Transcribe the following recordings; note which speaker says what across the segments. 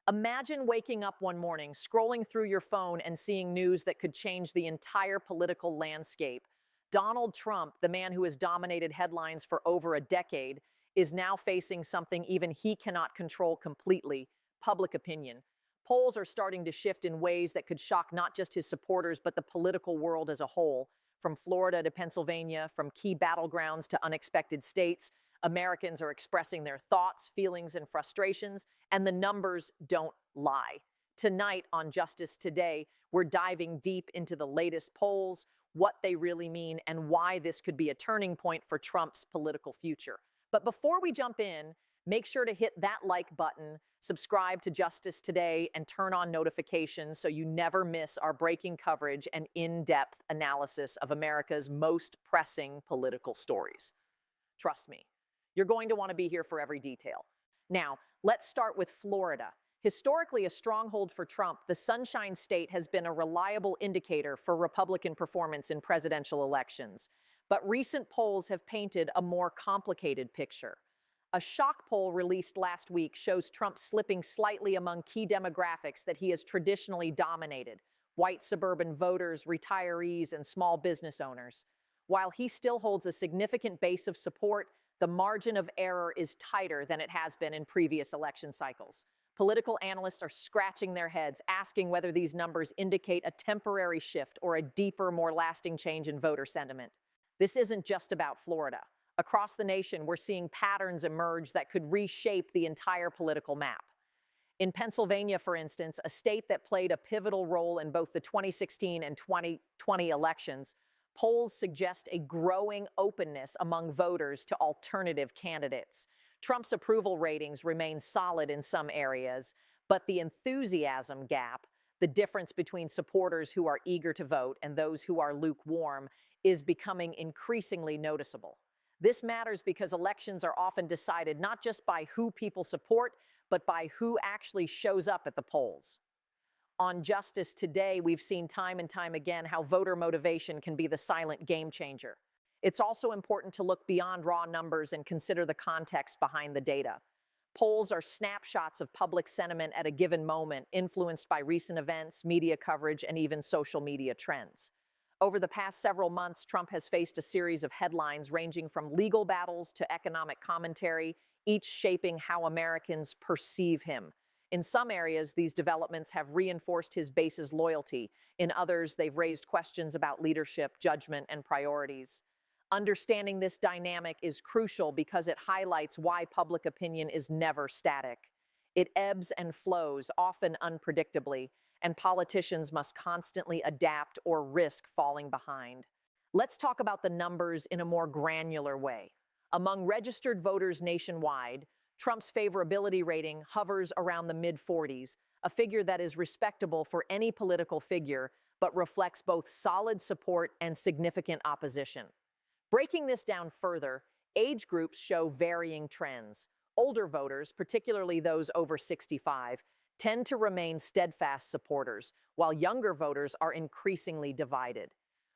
Speaker 1: Imagine waking up one morning, scrolling through your phone, and seeing news that could change the entire political landscape. Donald Trump, the man who has dominated headlines for over a decade, is now facing something even he cannot control completely: public opinion. Polls are starting to shift in ways that could shock not just his supporters, but the political world as a whole. From Florida to Pennsylvania, from key battlegrounds to unexpected states, Americans are expressing their thoughts, feelings, and frustrations, and the numbers don't lie. Tonight on Justice Today, we're diving deep into the latest polls, what they really mean, and why this could be a turning point for Trump's political future. But before we jump in, make sure to hit that like button, subscribe to Justice Today, and turn on notifications so you never miss our breaking coverage and in-depth analysis of America's most pressing political stories. Trust me, you're going to want to be here for every detail. Now, let's start with Florida. Historically a stronghold for Trump, the Sunshine State has been a reliable indicator for Republican performance in presidential elections. But recent polls have painted a more complicated picture. A shock poll released last week shows Trump slipping slightly among key demographics that he has traditionally dominated: white suburban voters, retirees, and small business owners. While he still holds a significant base of support, the margin of error is tighter than it has been in previous election cycles. Political analysts are scratching their heads, asking whether these numbers indicate a temporary shift or a deeper, more lasting change in voter sentiment. This isn't just about Florida. Across the nation, we're seeing patterns emerge that could reshape the entire political map. In Pennsylvania, for instance, a state that played a pivotal role in both the 2016 and 2020 elections, polls suggest a growing openness among voters to alternative candidates. Trump's approval ratings remain solid in some areas, but the enthusiasm gap, the difference between supporters who are eager to vote and those who are lukewarm, is becoming increasingly noticeable. This matters because elections are often decided not just by who people support, but by who actually shows up at the polls. On Justice Today, we've seen time and time again how voter motivation can be the silent game changer. It's also important to look beyond raw numbers and consider the context behind the data. Polls are snapshots of public sentiment at a given moment, influenced by recent events, media coverage, and even social media trends. Over the past several months, Trump has faced a series of headlines ranging from legal battles to economic commentary, each shaping how Americans perceive him. In some areas, these developments have reinforced his base's loyalty. In others, they've raised questions about leadership, judgment, and priorities. Understanding this dynamic is crucial because it highlights why public opinion is never static. It ebbs and flows, often unpredictably, and politicians must constantly adapt or risk falling behind. Let's talk about the numbers in a more granular way. Among registered voters nationwide, Trump's favorability rating hovers around the mid-40s, a figure that is respectable for any political figure, but reflects both solid support and significant opposition. Breaking this down further, age groups show varying trends. Older voters, particularly those over 65, tend to remain steadfast supporters, while younger voters are increasingly divided.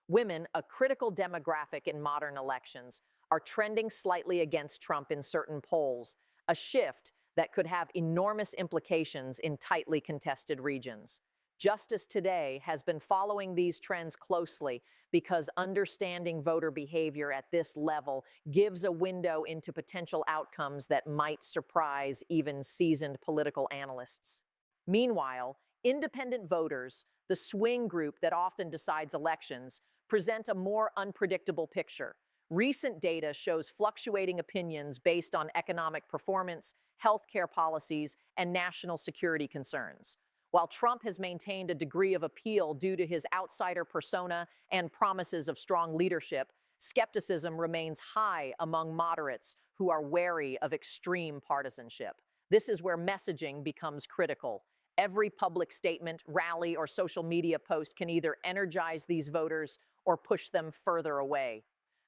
Speaker 1: Women, a critical demographic in modern elections, are trending slightly against Trump in certain polls, a shift that could have enormous implications in tightly contested regions. Justice Today has been following these trends closely because understanding voter behavior at this level gives a window into potential outcomes that might surprise even seasoned political analysts. Meanwhile, independent voters, the swing group that often decides elections, present a more unpredictable picture. Recent data shows fluctuating opinions based on economic performance, healthcare policies, and national security concerns. While Trump has maintained a degree of appeal due to his outsider persona and promises of strong leadership, skepticism remains high among moderates who are wary of extreme partisanship. This is where messaging becomes critical. Every public statement, rally, or social media post can either energize these voters or push them further away.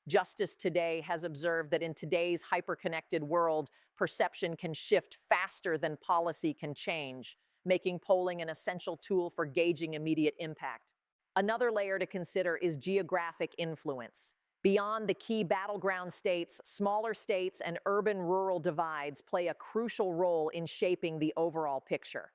Speaker 1: Justice Today has observed that in today's hyper-connected world, perception can shift faster than policy can change, making polling an essential tool for gauging immediate impact. Another layer to consider is geographic influence. Beyond the key battleground states, smaller states and urban-rural divides play a crucial role in shaping the overall picture.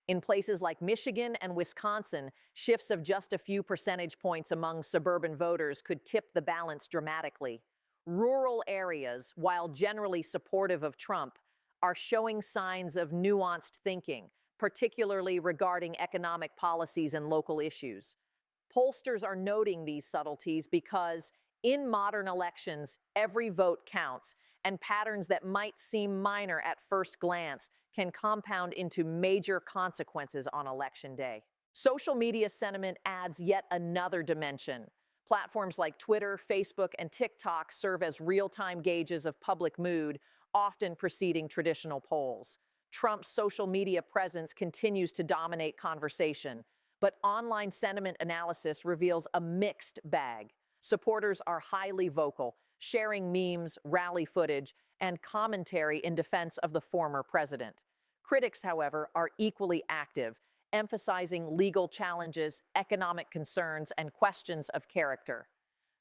Speaker 1: In places like Michigan and Wisconsin, shifts of just a few percentage points among suburban voters could tip the balance dramatically. Rural areas, while generally supportive of Trump, are showing signs of nuanced thinking, particularly regarding economic policies and local issues. Pollsters are noting these subtleties because in modern elections, every vote counts, and patterns that might seem minor at first glance can compound into major consequences on election day. Social media sentiment adds yet another dimension. Platforms like Twitter, Facebook, and TikTok serve as real-time gauges of public mood, often preceding traditional polls. Trump's social media presence continues to dominate conversation, but online sentiment analysis reveals a mixed bag. Supporters are highly vocal, sharing memes, rally footage, and commentary in defense of the former president. Critics, however, are equally active, emphasizing legal challenges, economic concerns, and questions of character.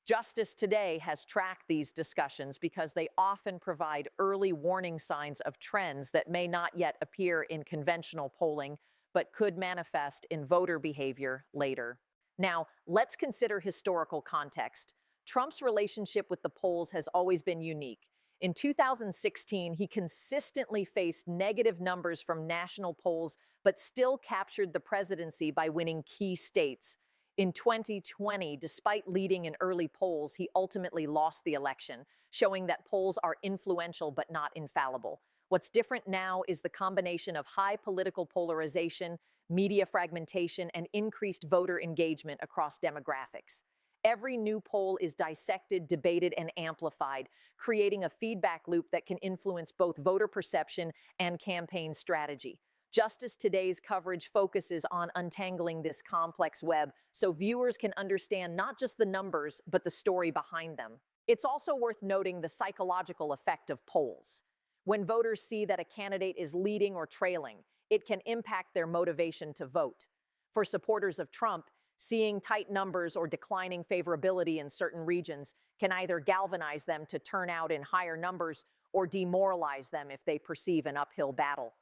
Speaker 1: Justice Today has tracked these discussions because they often provide early warning signs of trends that may not yet appear in conventional polling, but could manifest in voter behavior later. Now, let's consider historical context. Trump's relationship with the polls has always been unique. In 2016, he consistently faced negative numbers from national polls, but still captured the presidency by winning key states. In 2020, despite leading in early polls, he ultimately lost the election, showing that polls are influential but not infallible. What's different now is the combination of high political polarization, media fragmentation, and increased voter engagement across demographics. Every new poll is dissected, debated, and amplified, creating a feedback loop that can influence both voter perception and campaign strategy. Justice Today's coverage focuses on untangling this complex web so viewers can understand not just the numbers, but the story behind them. It's also worth noting the psychological effect of polls. When voters see that a candidate is leading or trailing, it can impact their motivation to vote. For supporters of Trump, seeing tight numbers or declining favorability in certain regions can either galvanize them to turn out in higher numbers or demoralize them if they perceive an uphill battle.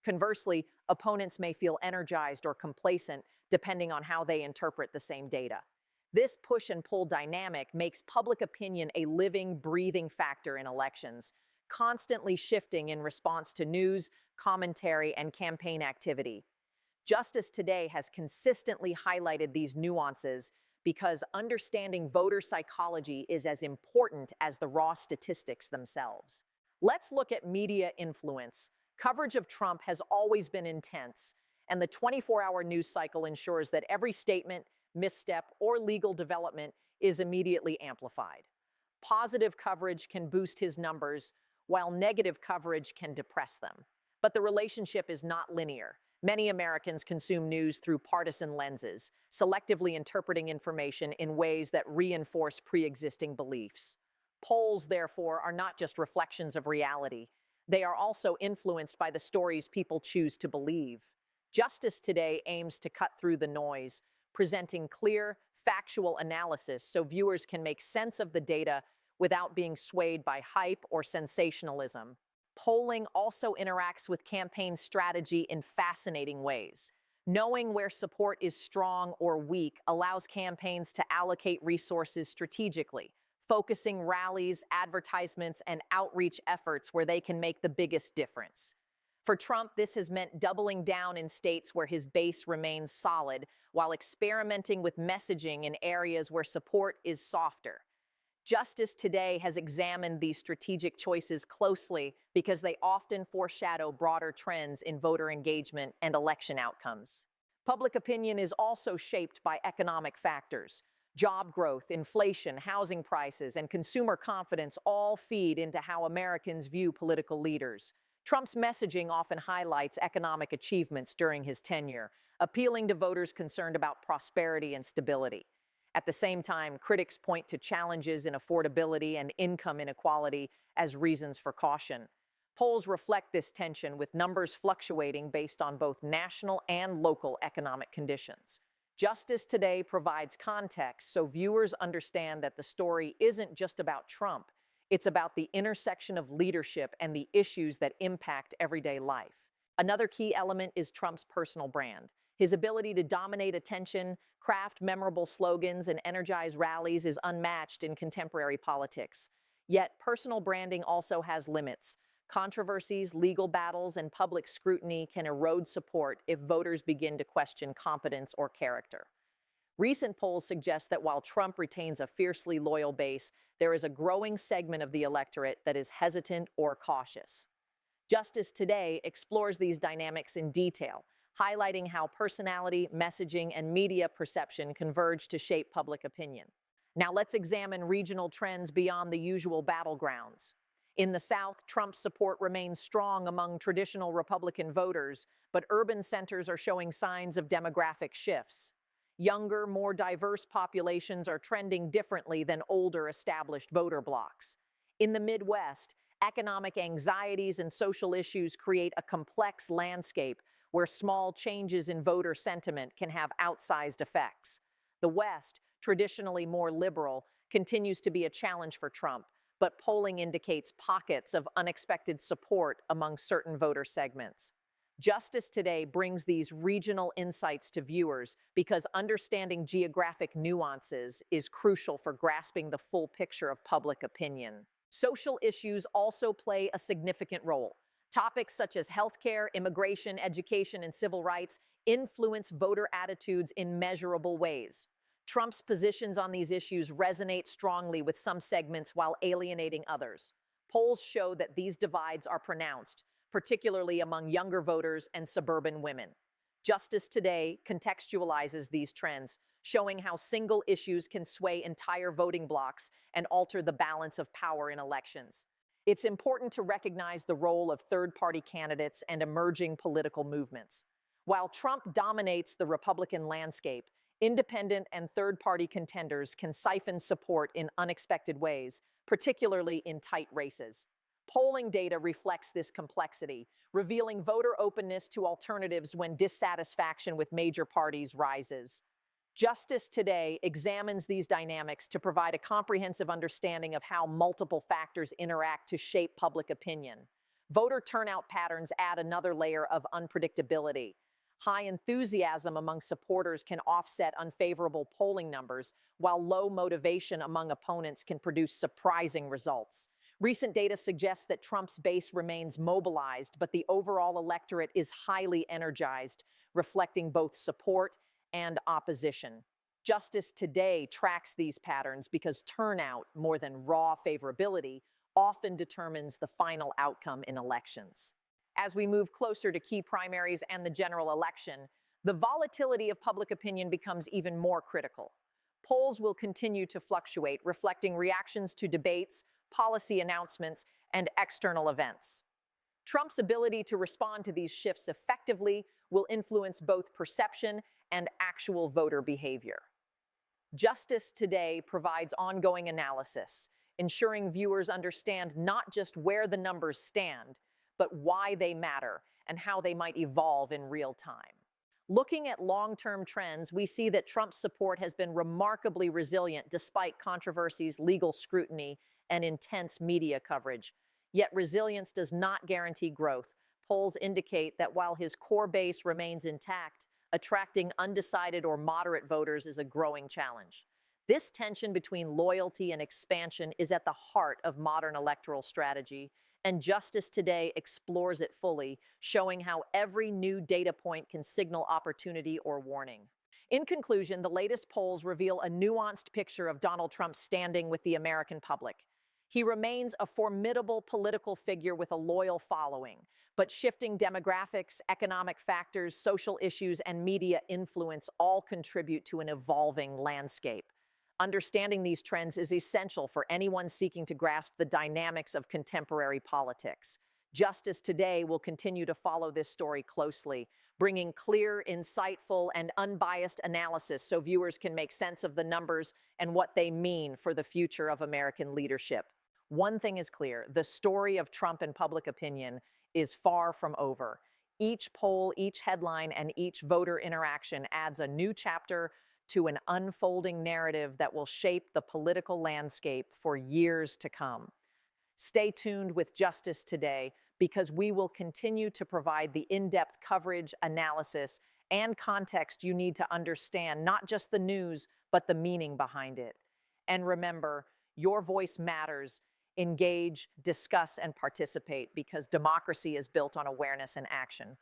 Speaker 1: Conversely, opponents may feel energized or complacent depending on how they interpret the same data. This push and pull dynamic makes public opinion a living, breathing factor in elections, constantly shifting in response to news, commentary, and campaign activity. Justice Today has consistently highlighted these nuances because understanding voter psychology is as important as the raw statistics themselves. Let's look at media influence. Coverage of Trump has always been intense, and the 24-hour news cycle ensures that every statement, misstep, or legal development is immediately amplified. Positive coverage can boost his numbers, while negative coverage can depress them. But the relationship is not linear. Many Americans consume news through partisan lenses, selectively interpreting information in ways that reinforce pre-existing beliefs. Polls, therefore, are not just reflections of reality. They are also influenced by the stories people choose to believe. Justice Today aims to cut through the noise, presenting clear, factual analysis so viewers can make sense of the data without being swayed by hype or sensationalism. Polling also interacts with campaign strategy in fascinating ways. Knowing where support is strong or weak allows campaigns to allocate resources strategically, focusing rallies, advertisements, and outreach efforts where they can make the biggest difference. For Trump, this has meant doubling down in states where his base remains solid, while experimenting with messaging in areas where support is softer. Justice Today has examined these strategic choices closely because they often foreshadow broader trends in voter engagement and election outcomes. Public opinion is also shaped by economic factors. Job growth, inflation, housing prices, and consumer confidence all feed into how Americans view political leaders. Trump's messaging often highlights economic achievements during his tenure, appealing to voters concerned about prosperity and stability. At the same time, critics point to challenges in affordability and income inequality as reasons for caution. Polls reflect this tension, with numbers fluctuating based on both national and local economic conditions. Justice Today provides context so viewers understand that the story isn't just about Trump. It's about the intersection of leadership and the issues that impact everyday life. Another key element is Trump's personal brand. His ability to dominate attention, craft memorable slogans, and energize rallies is unmatched in contemporary politics. Yet, personal branding also has limits. Controversies, legal battles, and public scrutiny can erode support if voters begin to question competence or character. Recent polls suggest that while Trump retains a fiercely loyal base, there is a growing segment of the electorate that is hesitant or cautious. Justice Today explores these dynamics in detail, highlighting how personality, messaging, and media perception converge to shape public opinion. Now let's examine regional trends beyond the usual battlegrounds. In the South, Trump's support remains strong among traditional Republican voters, but urban centers are showing signs of demographic shifts. Younger, more diverse populations are trending differently than older established voter blocs. In the Midwest, economic anxieties and social issues create a complex landscape where small changes in voter sentiment can have outsized effects. The West, traditionally more liberal, continues to be a challenge for Trump, but polling indicates pockets of unexpected support among certain voter segments. Justice Today brings these regional insights to viewers because understanding geographic nuances is crucial for grasping the full picture of public opinion. Social issues also play a significant role. Topics such as healthcare, immigration, education, and civil rights influence voter attitudes in measurable ways. Trump's positions on these issues resonate strongly with some segments while alienating others. Polls show that these divides are pronounced, particularly among younger voters and suburban women. Justice Today contextualizes these trends, showing how single issues can sway entire voting blocs and alter the balance of power in elections. It's important to recognize the role of third-party candidates and emerging political movements. While Trump dominates the Republican landscape, independent and third-party contenders can siphon support in unexpected ways, particularly in tight races. Polling data reflects this complexity, revealing voter openness to alternatives when dissatisfaction with major parties rises. Justice Today examines these dynamics to provide a comprehensive understanding of how multiple factors interact to shape public opinion. Voter turnout patterns add another layer of unpredictability. High enthusiasm among supporters can offset unfavorable polling numbers, while low motivation among opponents can produce surprising results. Recent data suggests that Trump's base remains mobilized, but the overall electorate is highly energized, reflecting both support and opposition. Justice Today tracks these patterns because turnout, more than raw favorability, often determines the final outcome in elections. As we move closer to key primaries and the general election, the volatility of public opinion becomes even more critical. Polls will continue to fluctuate, reflecting reactions to debates, policy announcements, and external events. Trump's ability to respond to these shifts effectively will influence both perception and actual voter behavior. Justice Today provides ongoing analysis, ensuring viewers understand not just where the numbers stand, but why they matter and how they might evolve in real time. Looking at long-term trends, we see that Trump's support has been remarkably resilient despite controversies, legal scrutiny, and intense media coverage. Yet resilience does not guarantee growth. Polls indicate that while his core base remains intact, attracting undecided or moderate voters is a growing challenge. This tension between loyalty and expansion is at the heart of modern electoral strategy, and Justice Today explores it fully, showing how every new data point can signal opportunity or warning. In conclusion, the latest polls reveal a nuanced picture of Donald Trump's standing with the American public. He remains a formidable political figure with a loyal following, but shifting demographics, economic factors, social issues, and media influence all contribute to an evolving landscape. Understanding these trends is essential for anyone seeking to grasp the dynamics of contemporary politics. Justice Today will continue to follow this story closely, bringing clear, insightful, and unbiased analysis so viewers can make sense of the numbers and what they mean for the future of American leadership. One thing is clear: the story of Trump and public opinion is far from over. Each poll, each headline, and each voter interaction adds a new chapter to an unfolding narrative that will shape the political landscape for years to come. Stay tuned with Justice Today because we will continue to provide the in-depth coverage, analysis, and context you need to understand not just the news, but the meaning behind it. And remember, your voice matters. Engage, discuss, and participate because democracy is built on awareness and action.